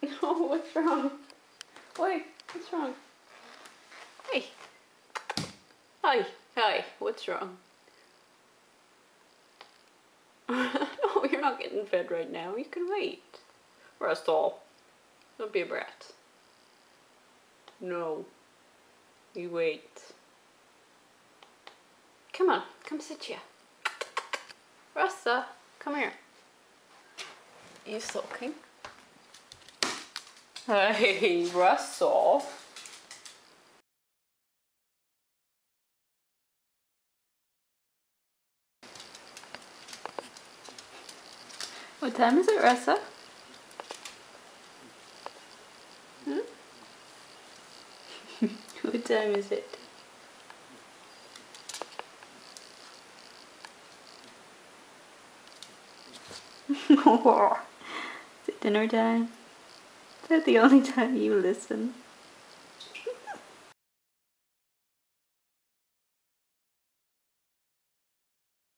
No, what's wrong? Wait, what's wrong? Hey. Hi, hi, what's wrong? No, you're not getting fed right now. You can wait. Russell, don't be a brat. No. You wait. Come on, come sit here. Russa, come here. You sulking? Hey, Russell. What time is it, Russa? What time is it? Is it dinner time? Is that the only time you listen?